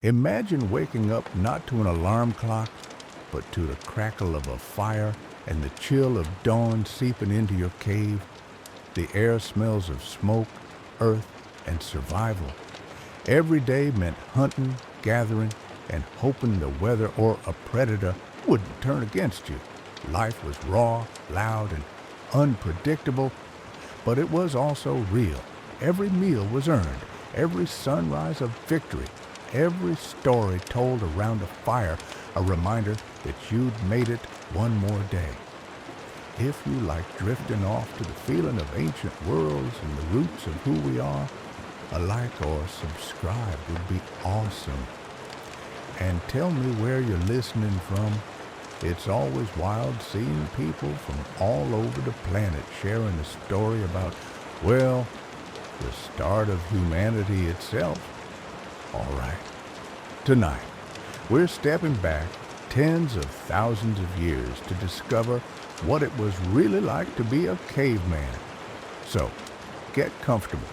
Imagine waking up not to an alarm clock, but to the crackle of a fire and the chill of dawn seeping into your cave. The air smells of smoke, earth, and survival. Every day meant hunting, gathering, and hoping the weather or a predator wouldn't turn against you. Life was raw, loud, and unpredictable, but it was also real. Every meal was earned, every sunrise a victory, every story told around a fire a reminder that you'd made it one more day. If you like drifting off to the feeling of ancient worlds and the roots of who we are, a like or subscribe would be awesome. And tell me where you're listening from. It's always wild seeing people from all over the planet sharing a story about, well, the start of humanity itself. All right. Tonight, we're stepping back tens of thousands of years to discover what it was really like to be a caveman. So, get comfortable,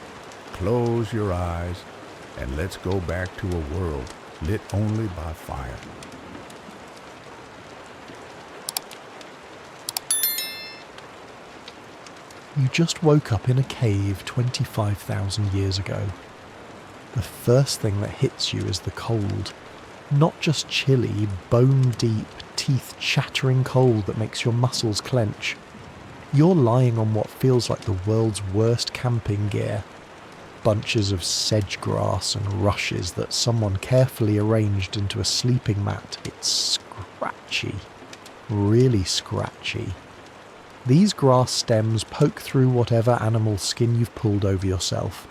close your eyes, and let's go back to a world lit only by fire. You just woke up in a cave 25,000 years ago. The first thing that hits you is the cold. Not just chilly, bone-deep, teeth-chattering cold that makes your muscles clench. You're lying on what feels like the world's worst camping gear. Bunches of sedge grass and rushes that someone carefully arranged into a sleeping mat. It's scratchy. Really scratchy. These grass stems poke through whatever animal skin you've pulled over yourself.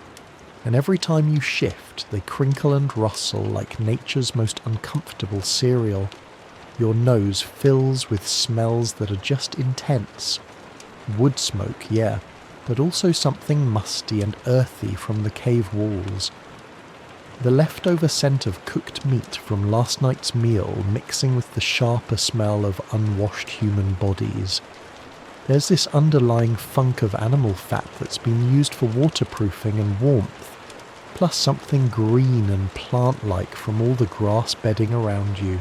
And every time you shift, they crinkle and rustle like nature's most uncomfortable cereal. Your nose fills with smells that are just intense. Wood smoke, yeah, but also something musty and earthy from the cave walls. The leftover scent of cooked meat from last night's meal mixing with the sharper smell of unwashed human bodies. There's this underlying funk of animal fat that's been used for waterproofing and warmth, plus something green and plant-like from all the grass bedding around you.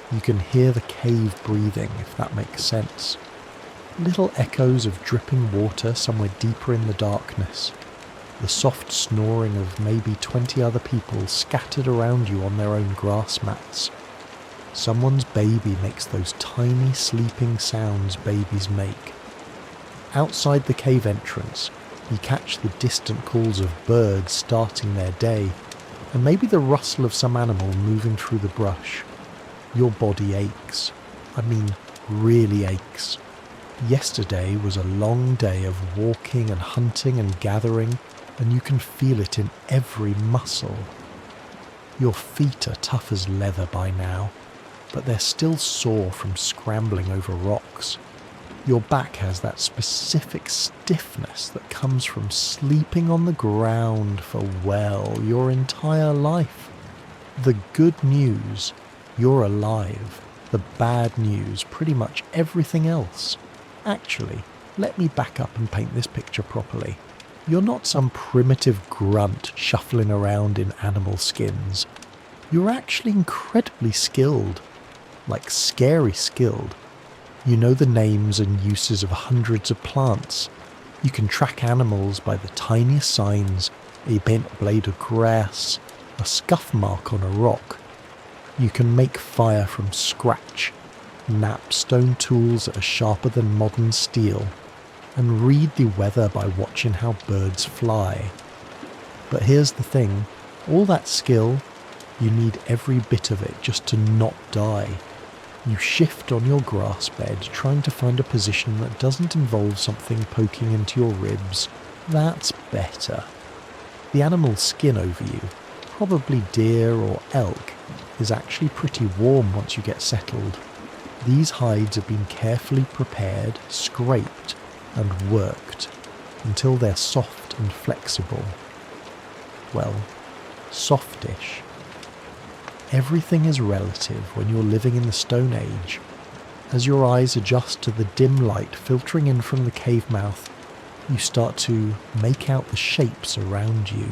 You can hear the cave breathing, if that makes sense. Little echoes of dripping water somewhere deeper in the darkness. The soft snoring of maybe 20 other people scattered around you on their own grass mats. Someone's baby makes those tiny sleeping sounds babies make. Outside the cave entrance, you catch the distant calls of birds starting their day, and maybe the rustle of some animal moving through the brush. Your body aches. I mean, really aches. Yesterday was a long day of walking and hunting and gathering, and you can feel it in every muscle. Your feet are tough as leather by now, but they're still sore from scrambling over rocks. Your back has that specific stiffness that comes from sleeping on the ground for, well, your entire life. The good news, you're alive. The bad news, pretty much everything else. Actually, let me back up and paint this picture properly. You're not some primitive grunt shuffling around in animal skins. You're actually incredibly skilled. Like scary skilled. You know the names and uses of hundreds of plants. You can track animals by the tiniest signs, a bent blade of grass, a scuff mark on a rock. You can make fire from scratch, knap stone tools that are sharper than modern steel, and read the weather by watching how birds fly. But here's the thing, all that skill, you need every bit of it just to not die. You shift on your grass bed, trying to find a position that doesn't involve something poking into your ribs. That's better. The animal's skin over you, probably deer or elk, is actually pretty warm once you get settled. These hides have been carefully prepared, scraped, and worked until they're soft and flexible. Well, softish. Everything is relative when you're living in the Stone Age. As your eyes adjust to the dim light filtering in from the cave mouth, you start to make out the shapes around you.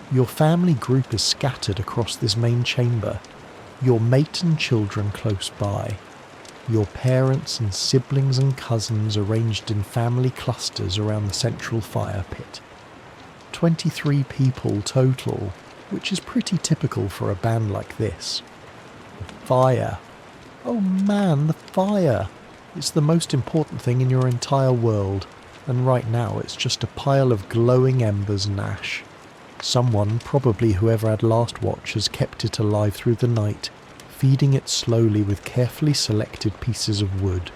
Your family group is scattered across this main chamber, your mate and children close by, your parents and siblings and cousins arranged in family clusters around the central fire pit. 23 people total, which is pretty typical for a band like this. Fire. Oh man, the fire! It's the most important thing in your entire world, and right now it's just a pile of glowing embers and ash. Someone, probably whoever had last watch, has kept it alive through the night, feeding it slowly with carefully selected pieces of wood.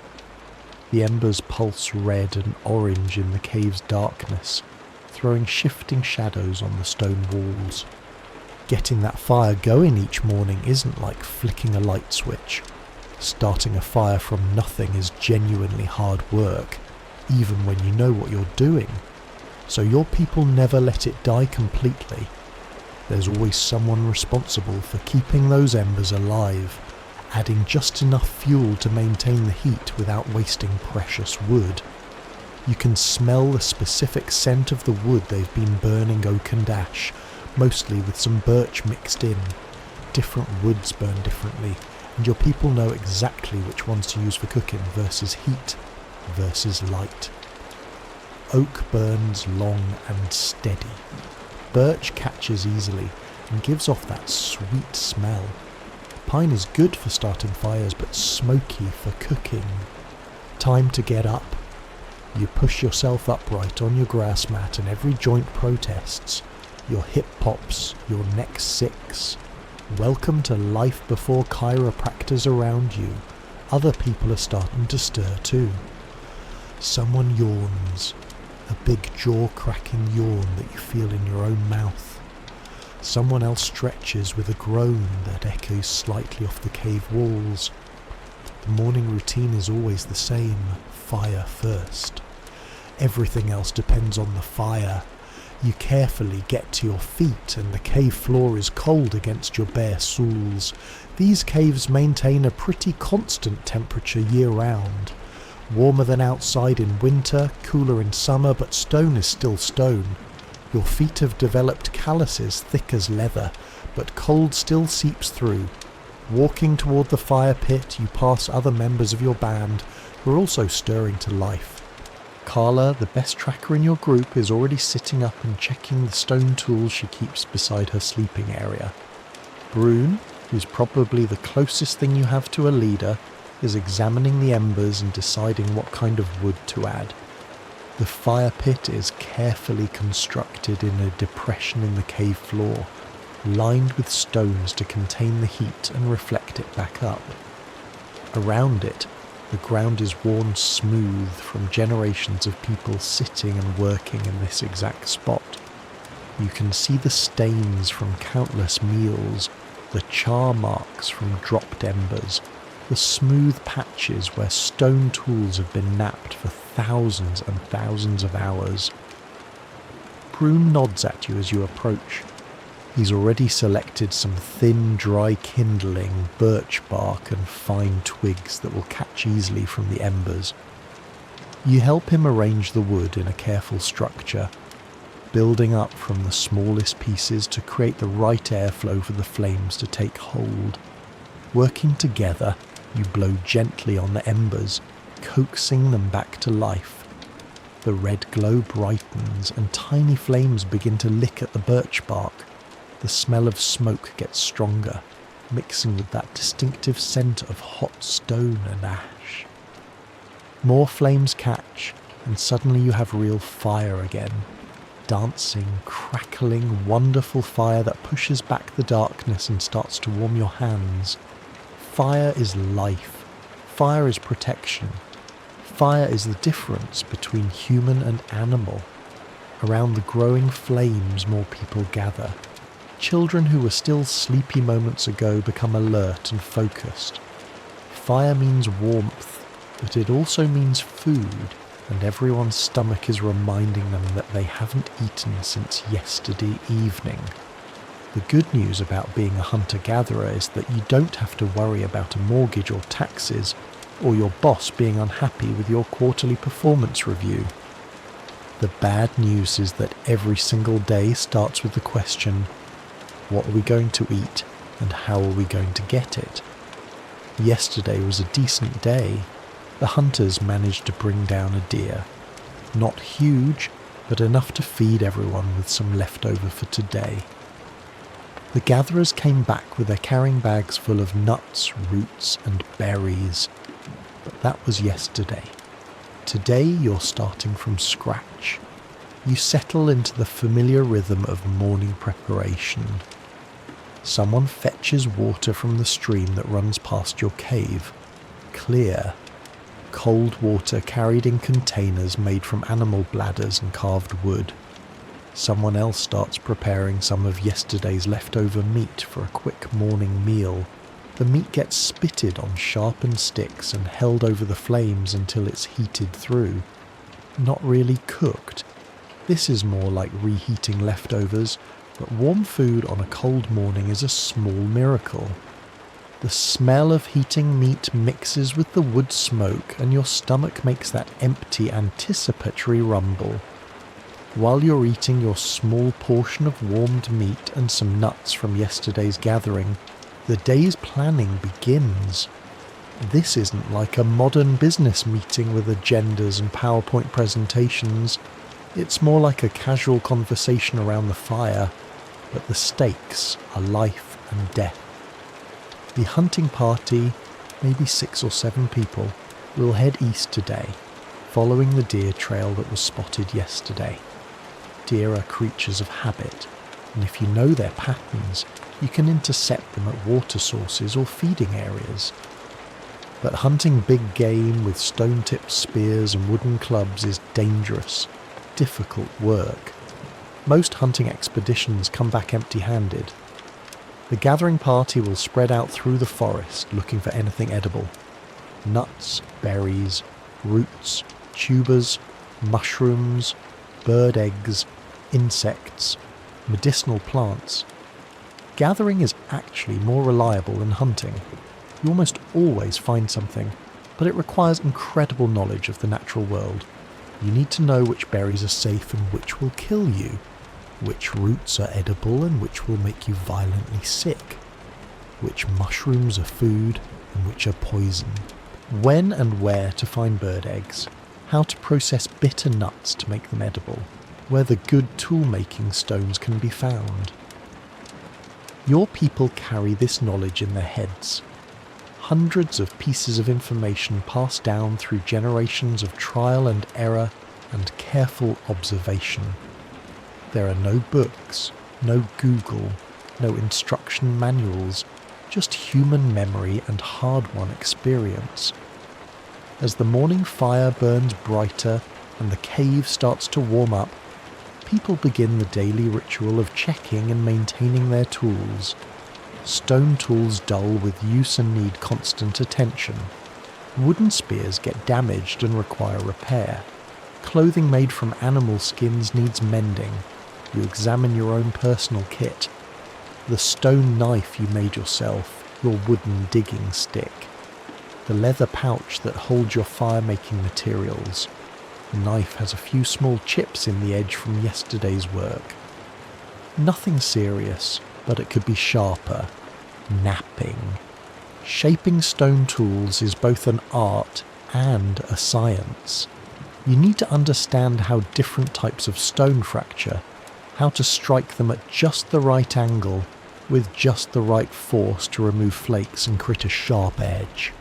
The embers pulse red and orange in the cave's darkness, throwing shifting shadows on the stone walls. Getting that fire going each morning isn't like flicking a light switch. Starting a fire from nothing is genuinely hard work, even when you know what you're doing. So your people never let it die completely. There's always someone responsible for keeping those embers alive, adding just enough fuel to maintain the heat without wasting precious wood. You can smell the specific scent of the wood they've been burning, oak and ash, mostly with some birch mixed in. Different woods burn differently, and your people know exactly which ones to use for cooking versus heat versus light. Oak burns long and steady. Birch catches easily and gives off that sweet smell. Pine is good for starting fires but smoky for cooking. Time to get up. You push yourself upright on your grass mat and every joint protests. Your hip pops, your neck sicks. Welcome to life before chiropractors around you. Other people are starting to stir too. Someone yawns, a big jaw-cracking yawn that you feel in your own mouth. Someone else stretches with a groan that echoes slightly off the cave walls. The morning routine is always the same, fire first. Everything else depends on the fire. You carefully get to your feet and the cave floor is cold against your bare soles. These caves maintain a pretty constant temperature year-round. Warmer than outside in winter, cooler in summer, but stone is still stone. Your feet have developed calluses thick as leather, but cold still seeps through. Walking toward the fire pit, you pass other members of your band who are also stirring to life. Carla, the best tracker in your group, is already sitting up and checking the stone tools she keeps beside her sleeping area. Brune, who's probably the closest thing you have to a leader, is examining the embers and deciding what kind of wood to add. The fire pit is carefully constructed in a depression in the cave floor, lined with stones to contain the heat and reflect it back up. Around it, the ground is worn smooth from generations of people sitting and working in this exact spot. You can see the stains from countless meals, the char marks from dropped embers, the smooth patches where stone tools have been knapped for thousands and thousands of hours. Brune nods at you as you approach. He's already selected some thin, dry kindling, birch bark and fine twigs that will catch easily from the embers. You help him arrange the wood in a careful structure, building up from the smallest pieces to create the right airflow for the flames to take hold. Working together, you blow gently on the embers, coaxing them back to life. The red glow brightens and tiny flames begin to lick at the birch bark. The smell of smoke gets stronger, mixing with that distinctive scent of hot stone and ash. More flames catch, and suddenly you have real fire again. Dancing, crackling, wonderful fire that pushes back the darkness and starts to warm your hands. Fire is life. Fire is protection. Fire is the difference between human and animal. Around the growing flames, more people gather. Children who were still sleepy moments ago become alert and focused. Fire means warmth, but it also means food, and everyone's stomach is reminding them that they haven't eaten since yesterday evening. The good news about being a hunter-gatherer is that you don't have to worry about a mortgage or taxes, or your boss being unhappy with your quarterly performance review. The bad news is that every single day starts with the question, what are we going to eat and how are we going to get it? Yesterday was a decent day. The hunters managed to bring down a deer. Not huge, but enough to feed everyone with some leftover for today. The gatherers came back with their carrying bags full of nuts, roots and berries. But that was yesterday. Today you're starting from scratch. You settle into the familiar rhythm of morning preparation. Someone fetches water from the stream that runs past your cave. Clear. Cold water carried in containers made from animal bladders and carved wood. Someone else starts preparing some of yesterday's leftover meat for a quick morning meal. The meat gets spitted on sharpened sticks and held over the flames until it's heated through. Not really cooked. This is more like reheating leftovers, but warm food on a cold morning is a small miracle. The smell of heating meat mixes with the wood smoke and your stomach makes that empty anticipatory rumble. While you're eating your small portion of warmed meat and some nuts from yesterday's gathering, the day's planning begins. This isn't like a modern business meeting with agendas and PowerPoint presentations. It's more like a casual conversation around the fire, but the stakes are life and death. The hunting party, maybe 6 or 7 people, will head east today, following the deer trail that was spotted yesterday. Deer are creatures of habit, and if you know their patterns, you can intercept them at water sources or feeding areas. But hunting big game with stone-tipped spears and wooden clubs is dangerous, difficult work. Most hunting expeditions come back empty-handed. The gathering party will spread out through the forest looking for anything edible. Nuts, berries, roots, tubers, mushrooms, bird eggs, insects, medicinal plants. Gathering is actually more reliable than hunting. You almost always find something, but it requires incredible knowledge of the natural world. You need to know which berries are safe and which will kill you, which roots are edible and which will make you violently sick, which mushrooms are food and which are poison, when and where to find bird eggs, how to process bitter nuts to make them edible, where the good tool-making stones can be found. Your people carry this knowledge in their heads. Hundreds of pieces of information passed down through generations of trial and error and careful observation. There are no books, no Google, no instruction manuals, just human memory and hard-won experience. As the morning fire burns brighter and the cave starts to warm up, people begin the daily ritual of checking and maintaining their tools. Stone tools dull with use and need constant attention. Wooden spears get damaged and require repair. Clothing made from animal skins needs mending. You examine your own personal kit. The stone knife you made yourself, your wooden digging stick. The leather pouch that holds your fire-making materials. The knife has a few small chips in the edge from yesterday's work. Nothing serious, but it could be sharper. Napping. Shaping stone tools is both an art and a science. You need to understand how different types of stone fracture, how to strike them at just the right angle, with just the right force to remove flakes and create a sharp edge.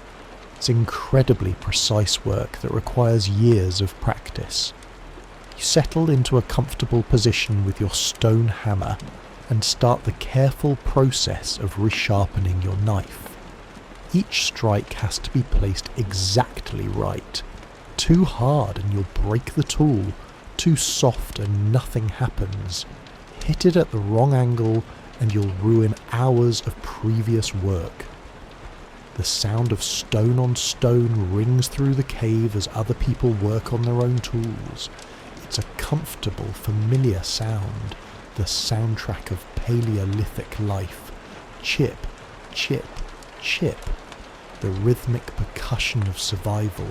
It's incredibly precise work that requires years of practice. You settle into a comfortable position with your stone hammer and start the careful process of resharpening your knife. Each strike has to be placed exactly right. Too hard and you'll break the tool. Too soft and nothing happens. Hit it at the wrong angle and you'll ruin hours of previous work. The sound of stone on stone rings through the cave as other people work on their own tools. It's a comfortable, familiar sound, the soundtrack of Paleolithic life. Chip, chip, chip. The rhythmic percussion of survival.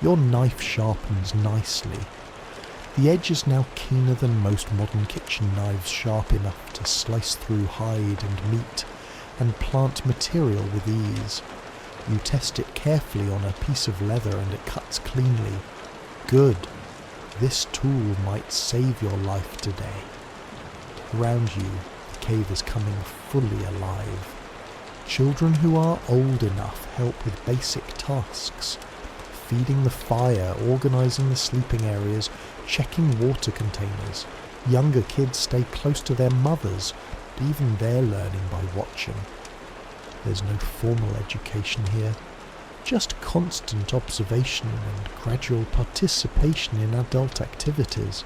Your knife sharpens nicely. The edge is now keener than most modern kitchen knives, sharp enough to slice through hide and meat and plant material with ease. You test it carefully on a piece of leather and it cuts cleanly. Good. This tool might save your life today. Around you, the cave is coming fully alive. Children who are old enough help with basic tasks. Feeding the fire, organising the sleeping areas, checking water containers. Younger kids stay close to their mothers, but even they're learning by watching. There's no formal education here, just constant observation and gradual participation in adult activities.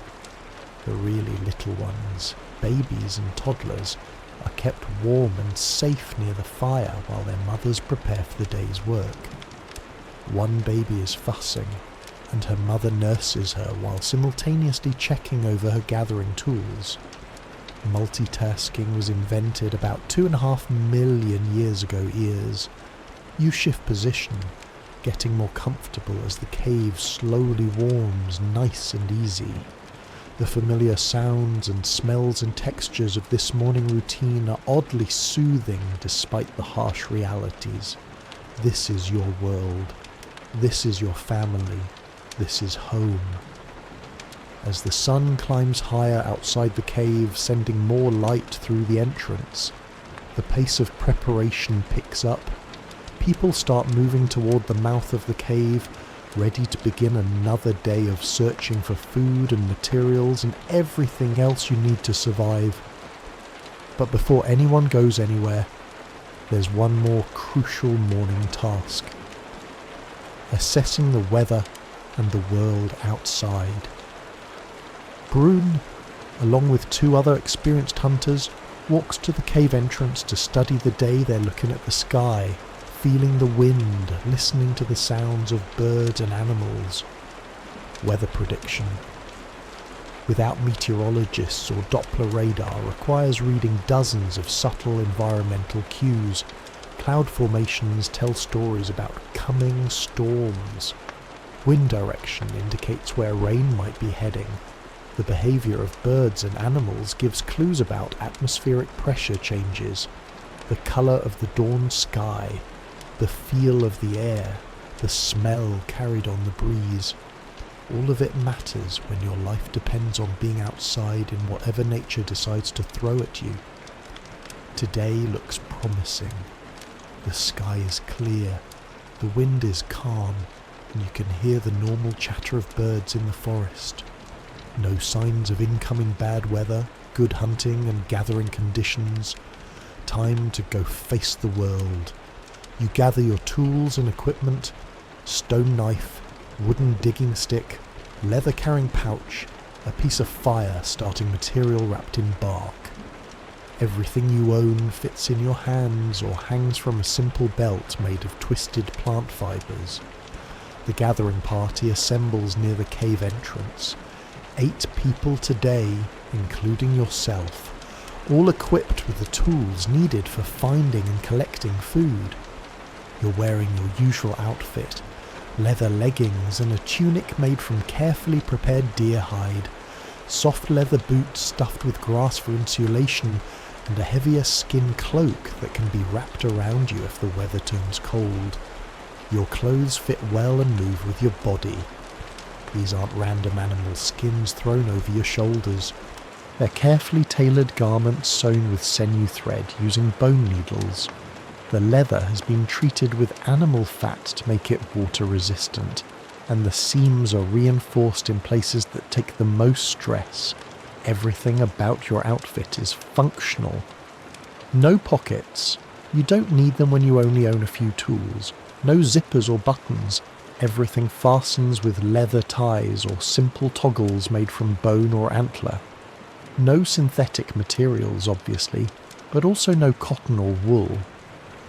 The really little ones, babies and toddlers, are kept warm and safe near the fire while their mothers prepare for the day's work. One baby is fussing, and her mother nurses her while simultaneously checking over her gathering tools. Multitasking was invented about 2.5 million years ago ears. You shift position, getting more comfortable as the cave slowly warms nice and easy. The familiar sounds and smells and textures of this morning routine are oddly soothing despite the harsh realities. This is your world. This is your family. This is home. As the sun climbs higher outside the cave, sending more light through the entrance, the pace of preparation picks up. People start moving toward the mouth of the cave, ready to begin another day of searching for food and materials and everything else you need to survive. But before anyone goes anywhere, there's one more crucial morning task. Assessing the weather and the world outside. Brune, along with 2 other experienced hunters, walks to the cave entrance to study the day. They're looking at the sky, feeling the wind, listening to the sounds of birds and animals. Weather prediction. Without meteorologists or Doppler radar, requires reading dozens of subtle environmental cues. Cloud formations tell stories about coming storms. Wind direction indicates where rain might be heading. The behaviour of birds and animals gives clues about atmospheric pressure changes. The colour of the dawn sky, the feel of the air, the smell carried on the breeze. All of it matters when your life depends on being outside in whatever nature decides to throw at you. Today looks promising. The sky is clear, the wind is calm, and you can hear the normal chatter of birds in the forest. No signs of incoming bad weather, good hunting and gathering conditions. Time to go face the world. You gather your tools and equipment, stone knife, wooden digging stick, leather carrying pouch, a piece of fire starting material wrapped in bark. Everything you own fits in your hands or hangs from a simple belt made of twisted plant fibres. The gathering party assembles near the cave entrance. 8 people today, including yourself, all equipped with the tools needed for finding and collecting food. You're wearing your usual outfit, leather leggings and a tunic made from carefully prepared deer hide, soft leather boots stuffed with grass for insulation, and a heavier skin cloak that can be wrapped around you if the weather turns cold. Your clothes fit well and move with your body. These aren't random animal skins thrown over your shoulders. They're carefully tailored garments sewn with sinew thread using bone needles. The leather has been treated with animal fat to make it water resistant, and the seams are reinforced in places that take the most stress. Everything about your outfit is functional. No pockets. You don't need them when you only own a few tools. No zippers or buttons. Everything fastens with leather ties or simple toggles made from bone or antler. No synthetic materials, obviously, but also no cotton or wool.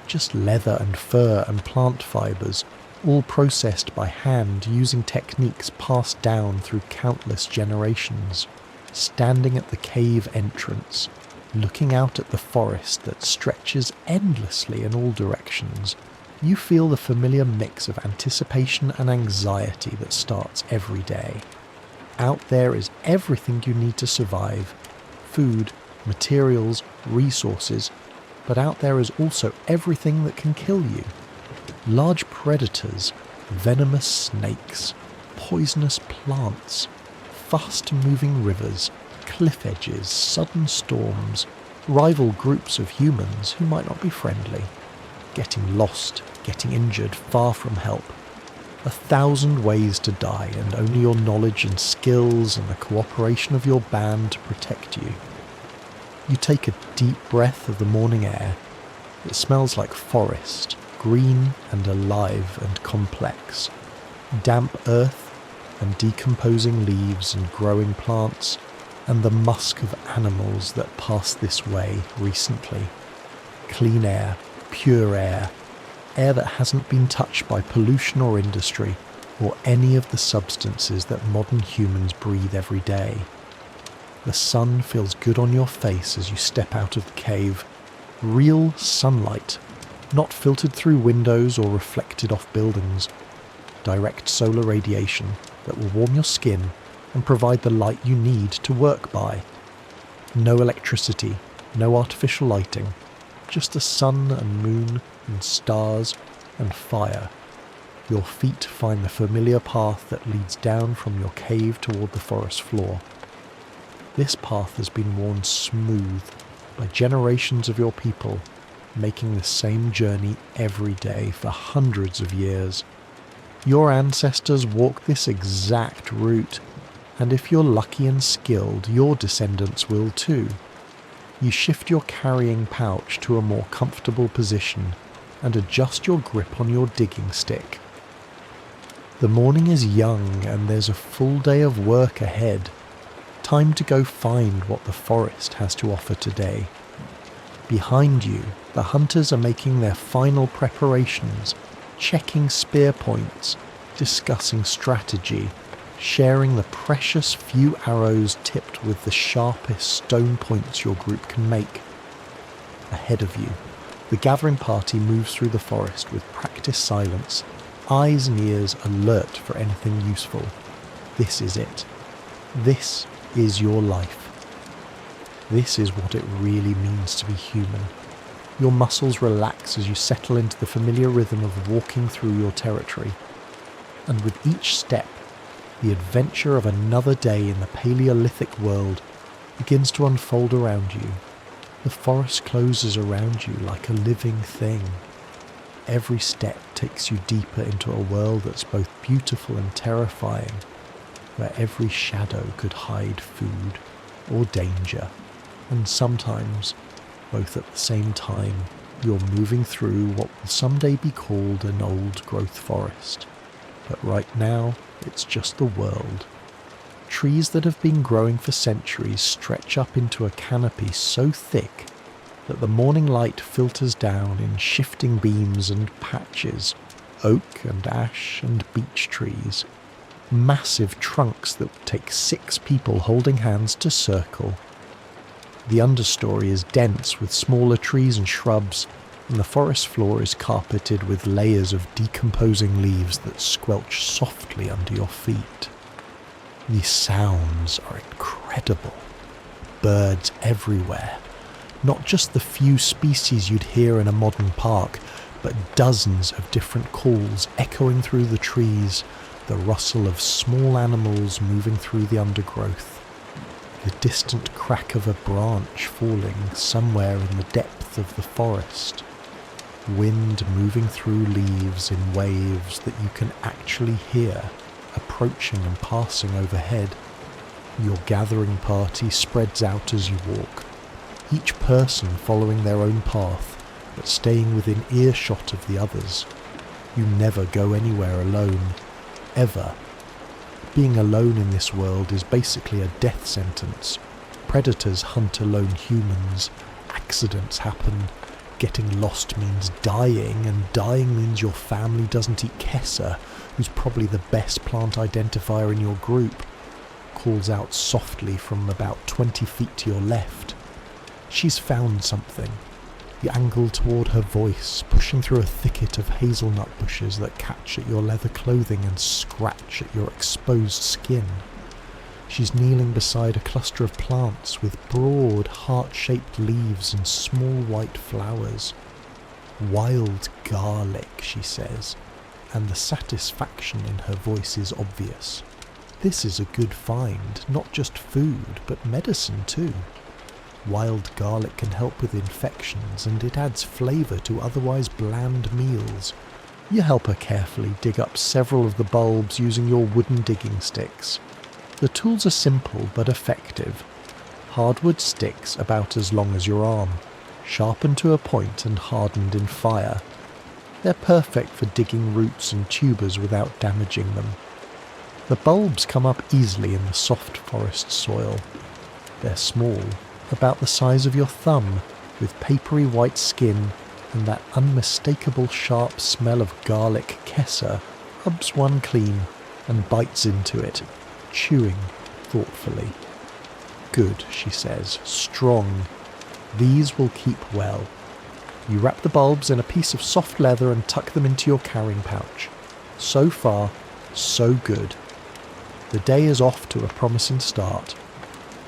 Just leather and fur and plant fibres, all processed by hand using techniques passed down through countless generations. Standing at the cave entrance, looking out at the forest that stretches endlessly in all directions, you feel the familiar mix of anticipation and anxiety that starts every day. Out there is everything you need to survive: food, materials, resources. But out there is also everything that can kill you. Large predators, venomous snakes, poisonous plants, fast-moving rivers, cliff edges, sudden storms, rival groups of humans who might not be friendly, getting lost, getting injured, far from help. 1,000 ways to die, and only your knowledge and skills and the cooperation of your band to protect you. You take a deep breath of the morning air. It smells like forest, green and alive and complex. Damp earth and decomposing leaves and growing plants, and the musk of animals that passed this way recently. Clean air, pure air that hasn't been touched by pollution or industry or any of the substances that modern humans breathe every day. The sun feels good on your face as you step out of the cave. Real sunlight, not filtered through windows or reflected off buildings. Direct solar radiation that will warm your skin and provide the light you need to work by. No electricity, no artificial lighting, just the sun and moon and stars and fire. Your feet find the familiar path that leads down from your cave toward the forest floor. This path has been worn smooth by generations of your people, making the same journey every day for hundreds of years. Your ancestors walked this exact route, and if you're lucky and skilled, your descendants will too. You shift your carrying pouch to a more comfortable position and adjust your grip on your digging stick. The morning is young and there's a full day of work ahead. Time to go find what the forest has to offer today. Behind you, the hunters are making their final preparations, checking spear points, discussing strategy, sharing the precious few arrows tipped with the sharpest stone points your group can make. Ahead of you, the gathering party moves through the forest with practiced silence, eyes and ears alert for anything useful. This is it. This is your life. This is what it really means to be human. Your muscles relax as you settle into the familiar rhythm of walking through your territory. And with each step, the adventure of another day in the Paleolithic world begins to unfold around you. The forest closes around you like a living thing. Every step takes you deeper into a world that's both beautiful and terrifying, where every shadow could hide food or danger, and sometimes, both at the same time, you're moving through what will someday be called an old-growth forest. But right now, it's just the world. Trees that have been growing for centuries stretch up into a canopy so thick that the morning light filters down in shifting beams and patches, oak and ash and beech trees. Massive trunks that would take 6 people holding hands to circle. The understory is dense with smaller trees and shrubs, and the forest floor is carpeted with layers of decomposing leaves that squelch softly under your feet. The sounds are incredible. Birds everywhere. Not just the few species you'd hear in a modern park, but dozens of different calls echoing through the trees, the rustle of small animals moving through the undergrowth, the distant crack of a branch falling somewhere in the depth of the forest, wind moving through leaves in waves that you can actually hear approaching and passing overhead. Your gathering party spreads out as you walk, each person following their own path, but staying within earshot of the others. You never go anywhere alone, ever. Being alone in this world is basically a death sentence. Predators hunt alone humans, accidents happen, getting lost means dying, and dying means your family doesn't eat Kessa, who's probably the best plant identifier in your group, calls out softly from about 20 feet to your left. She's found something. You angle toward her voice, pushing through a thicket of hazelnut bushes that catch at your leather clothing and scratch at your exposed skin. She's kneeling beside a cluster of plants with broad, heart-shaped leaves and small white flowers. "Wild garlic," she says, and the satisfaction in her voice is obvious. This is a good find, not just food, but medicine too. Wild garlic can help with infections, and it adds flavour to otherwise bland meals. You help her carefully dig up several of the bulbs using your wooden digging sticks. The tools are simple but effective. Hardwood sticks about as long as your arm, sharpened to a point and hardened in fire. They're perfect for digging roots and tubers without damaging them. The bulbs come up easily in the soft forest soil. They're small, about the size of your thumb, with papery white skin, and that unmistakable sharp smell of garlic kesser rubs one clean and bites into it, chewing thoughtfully. "Good," she says, "strong. These will keep well." You wrap the bulbs in a piece of soft leather and tuck them into your carrying pouch. So far, so good. The day is off to a promising start.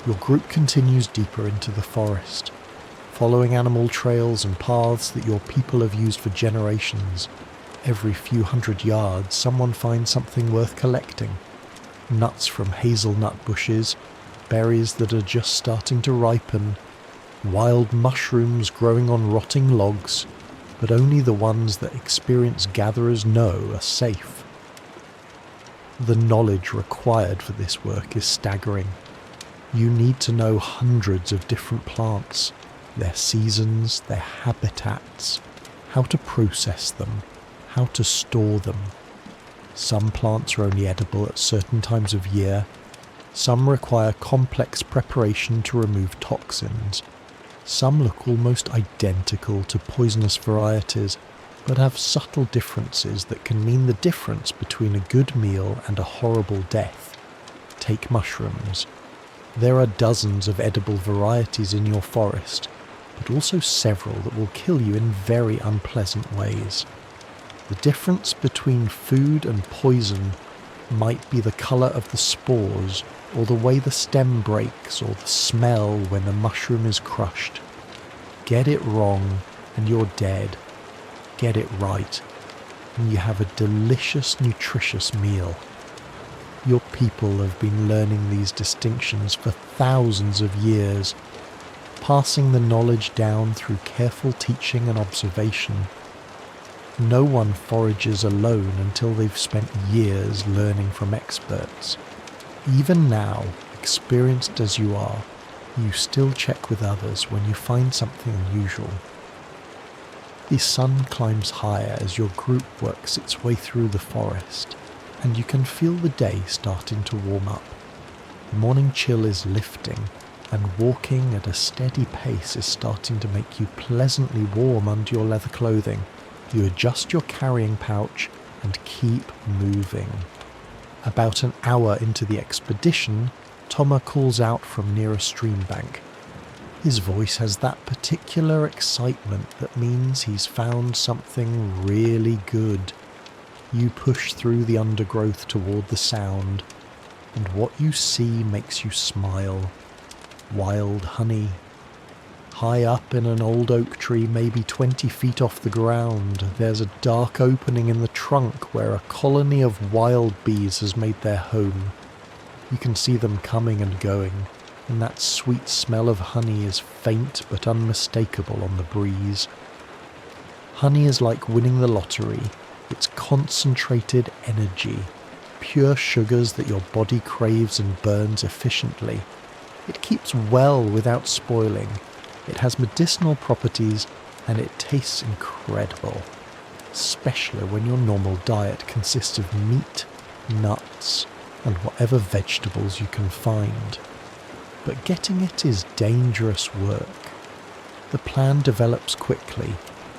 Your group continues deeper into the forest, following animal trails and paths that your people have used for generations. Every few hundred yards, someone finds something worth collecting. Nuts from hazelnut bushes, berries that are just starting to ripen, wild mushrooms growing on rotting logs, but only the ones that experienced gatherers know are safe. The knowledge required for this work is staggering. You need to know hundreds of different plants, their seasons, their habitats, how to process them, how to store them. Some plants are only edible at certain times of year. Some require complex preparation to remove toxins. Some look almost identical to poisonous varieties, but have subtle differences that can mean the difference between a good meal and a horrible death. Take mushrooms. There are dozens of edible varieties in your forest, but also several that will kill you in very unpleasant ways. The difference between food and poison might be the colour of the spores, or the way the stem breaks, or the smell when the mushroom is crushed. Get it wrong and you're dead. Get it right and you have a delicious, nutritious meal. Your people have been learning these distinctions for thousands of years, passing the knowledge down through careful teaching and observation. No one forages alone until they've spent years learning from experts. Even now, experienced as you are, you still check with others when you find something unusual. The sun climbs higher as your group works its way through the forest, and you can feel the day starting to warm up. The morning chill is lifting, and walking at a steady pace is starting to make you pleasantly warm under your leather clothing. You adjust your carrying pouch and keep moving. About an hour into the expedition, Toma calls out from near a stream bank. His voice has that particular excitement that means he's found something really good. You push through the undergrowth toward the sound, and what you see makes you smile. Wild honey. High up in an old oak tree, maybe 20 feet off the ground, there's a dark opening in the trunk where a colony of wild bees has made their home. You can see them coming and going, and that sweet smell of honey is faint but unmistakable on the breeze. Honey is like winning the lottery. It's concentrated energy, pure sugars that your body craves and burns efficiently. It keeps well without spoiling. It has medicinal properties and it tastes incredible, especially when your normal diet consists of meat, nuts, and whatever vegetables you can find. But getting it is dangerous work. The plan develops quickly.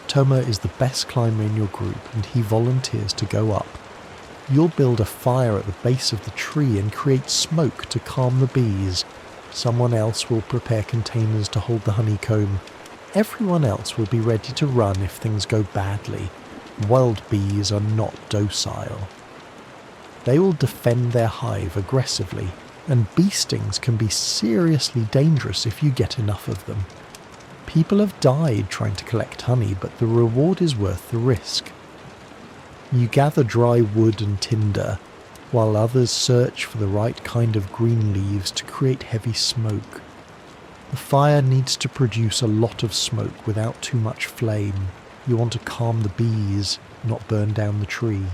Toma is the best climber in your group and he volunteers to go up. You'll build a fire at the base of the tree and create smoke to calm the bees. Someone else will prepare containers to hold the honeycomb. Everyone else will be ready to run if things go badly. Wild bees are not docile. They will defend their hive aggressively and bee stings can be seriously dangerous if you get enough of them. People have died trying to collect honey, but the reward is worth the risk. You gather dry wood and tinder, while others search for the right kind of green leaves to create heavy smoke. The fire needs to produce a lot of smoke without too much flame. You want to calm the bees, not burn down the tree.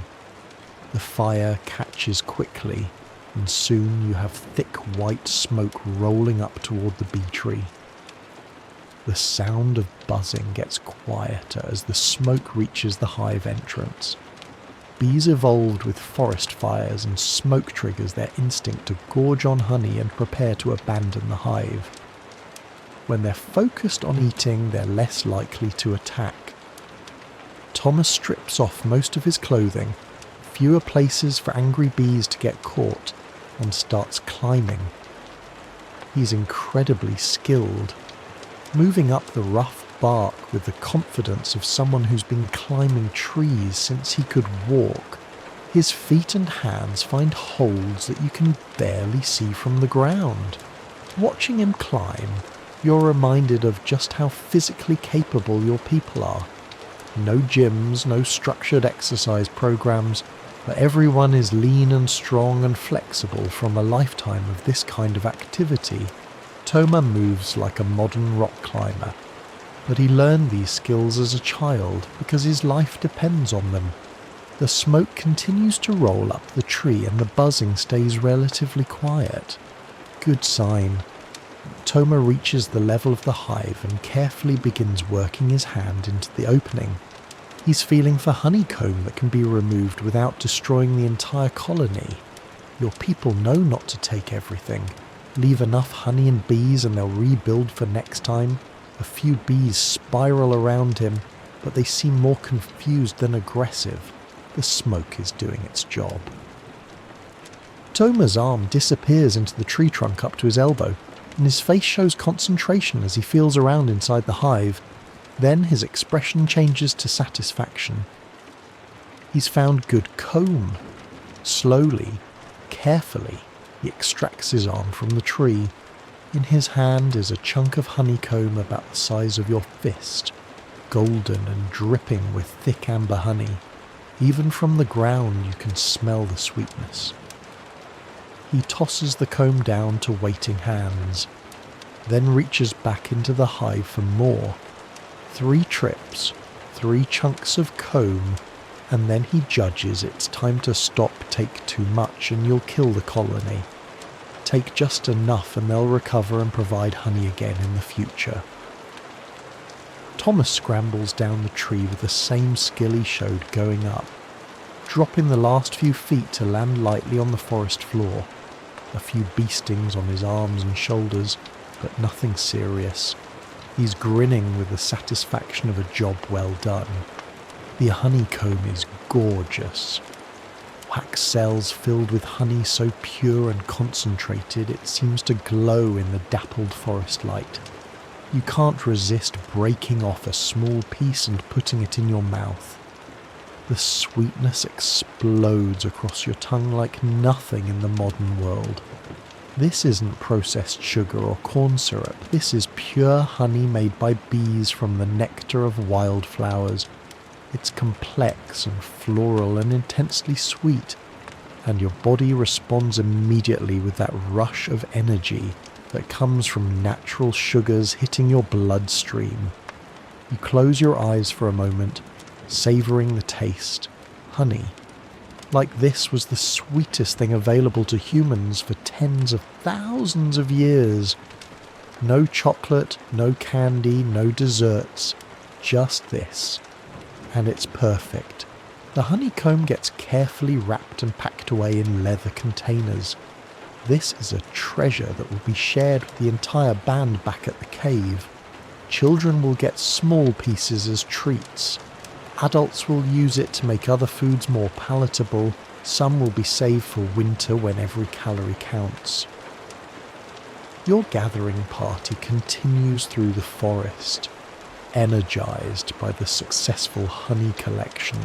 The fire catches quickly, and soon you have thick white smoke rolling up toward the bee tree. The sound of buzzing gets quieter as the smoke reaches the hive entrance. Bees evolved with forest fires, and smoke triggers their instinct to gorge on honey and prepare to abandon the hive. When they're focused on eating, they're less likely to attack. Thomas strips off most of his clothing, fewer places for angry bees to get caught, and starts climbing. He's incredibly skilled, moving up the rough bark with the confidence of someone who's been climbing trees since he could walk. His feet and hands find holds that you can barely see from the ground. Watching him climb, you're reminded of just how physically capable your people are. No gyms, no structured exercise programs, but everyone is lean and strong and flexible from a lifetime of this kind of activity. Toma moves like a modern rock climber, but he learned these skills as a child because his life depends on them. The smoke continues to roll up the tree and the buzzing stays relatively quiet. Good sign. Toma reaches the level of the hive and carefully begins working his hand into the opening. He's feeling for honeycomb that can be removed without destroying the entire colony. Your people know not to take everything. Leave enough honey and bees and they'll rebuild for next time. A few bees spiral around him, but they seem more confused than aggressive. The smoke is doing its job. Toma's arm disappears into the tree trunk up to his elbow, and his face shows concentration as he feels around inside the hive. Then his expression changes to satisfaction. He's found good comb. Slowly, carefully, he extracts his arm from the tree. In his hand is a chunk of honeycomb about the size of your fist, golden and dripping with thick amber honey. Even from the ground you can smell the sweetness. He tosses the comb down to waiting hands, then reaches back into the hive for more. 3 trips, 3 chunks of comb, and then he judges it's time to stop. Take too much and you'll kill the colony. Take just enough and they'll recover and provide honey again in the future. Thomas scrambles down the tree with the same skill he showed going up, dropping the last few feet to land lightly on the forest floor. A few bee stings on his arms and shoulders, but nothing serious. He's grinning with the satisfaction of a job well done. The honeycomb is gorgeous. Wax cells filled with honey so pure and concentrated it seems to glow in the dappled forest light. You can't resist breaking off a small piece and putting it in your mouth. The sweetness explodes across your tongue like nothing in the modern world. This isn't processed sugar or corn syrup. This is pure honey made by bees from the nectar of wildflowers. It's complex and floral and intensely sweet, and your body responds immediately with that rush of energy that comes from natural sugars hitting your bloodstream. You close your eyes for a moment, savouring the taste. Honey. Like this was the sweetest thing available to humans for tens of thousands of years. No chocolate, no candy, no desserts, just this. And it's perfect. The honeycomb gets carefully wrapped and packed away in leather containers. This is a treasure that will be shared with the entire band back at the cave. Children will get small pieces as treats. Adults will use it to make other foods more palatable. Some will be saved for winter when every calorie counts. Your gathering party continues through the forest, energized by the successful honey collection.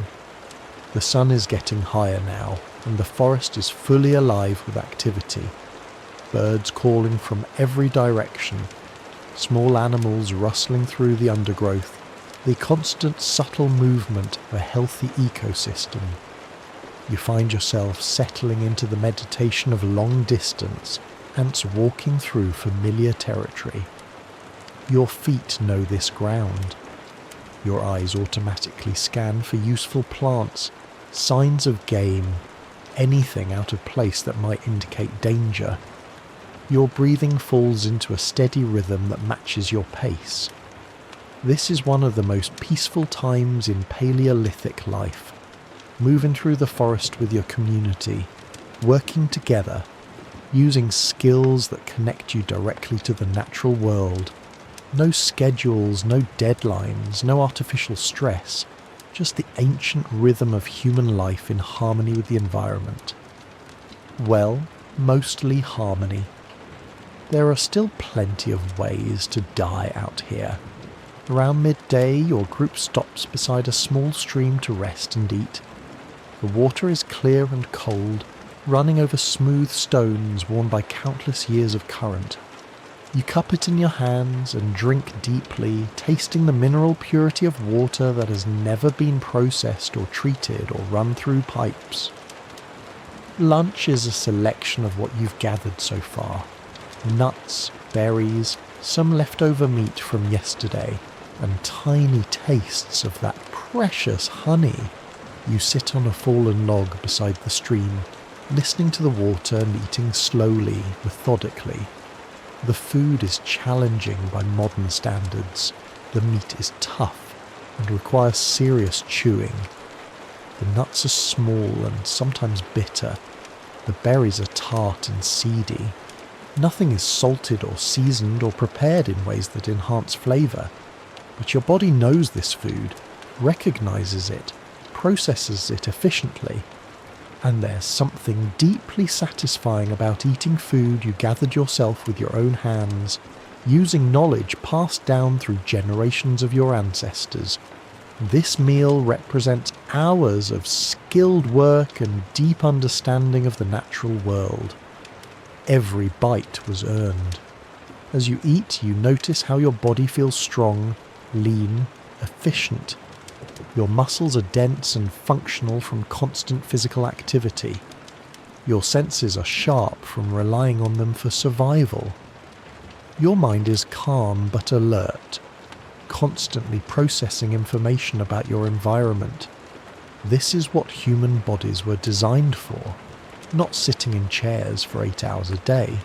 The sun is getting higher now, and the forest is fully alive with activity. birds calling from every direction, small animals rustling through the undergrowth, the constant subtle movement of a healthy ecosystem. You find yourself settling into the meditation of long distance, ants walking through familiar territory. Your feet know this ground. Your eyes automatically scan for useful plants, signs of game, anything out of place that might indicate danger. Your breathing falls into a steady rhythm that matches your pace. This is one of the most peaceful times in Paleolithic life. Moving through the forest with your community, working together, using skills that connect you directly to the natural world. No schedules, no deadlines, no artificial stress, just the ancient rhythm of human life in harmony with the environment. Well, mostly harmony. There are still plenty of ways to die out here. Around midday, your group stops beside a small stream to rest and eat. The water is clear and cold, running over smooth stones worn by countless years of current. You cup it in your hands and drink deeply, tasting the mineral purity of water that has never been processed or treated or run through pipes. Lunch is a selection of what you've gathered so far. Nuts, berries, some leftover meat from yesterday, and tiny tastes of that precious honey. You sit on a fallen log beside the stream, listening to the water and eating slowly, methodically. The food is challenging by modern standards. The meat is tough and requires serious chewing. The nuts are small and sometimes bitter. The berries are tart and seedy. Nothing is salted or seasoned or prepared in ways that enhance flavour. But your body knows this food, recognises it, processes it efficiently. And there's something deeply satisfying about eating food you gathered yourself with your own hands, using knowledge passed down through generations of your ancestors. This meal represents hours of skilled work and deep understanding of the natural world. Every bite was earned. As you eat, you notice how your body feels strong, lean, efficient. Your muscles are dense and functional from constant physical activity. Your senses are sharp from relying on them for survival. Your mind is calm but alert, constantly processing information about your environment. This is what human bodies were designed for, not sitting in chairs for 8 hours a day.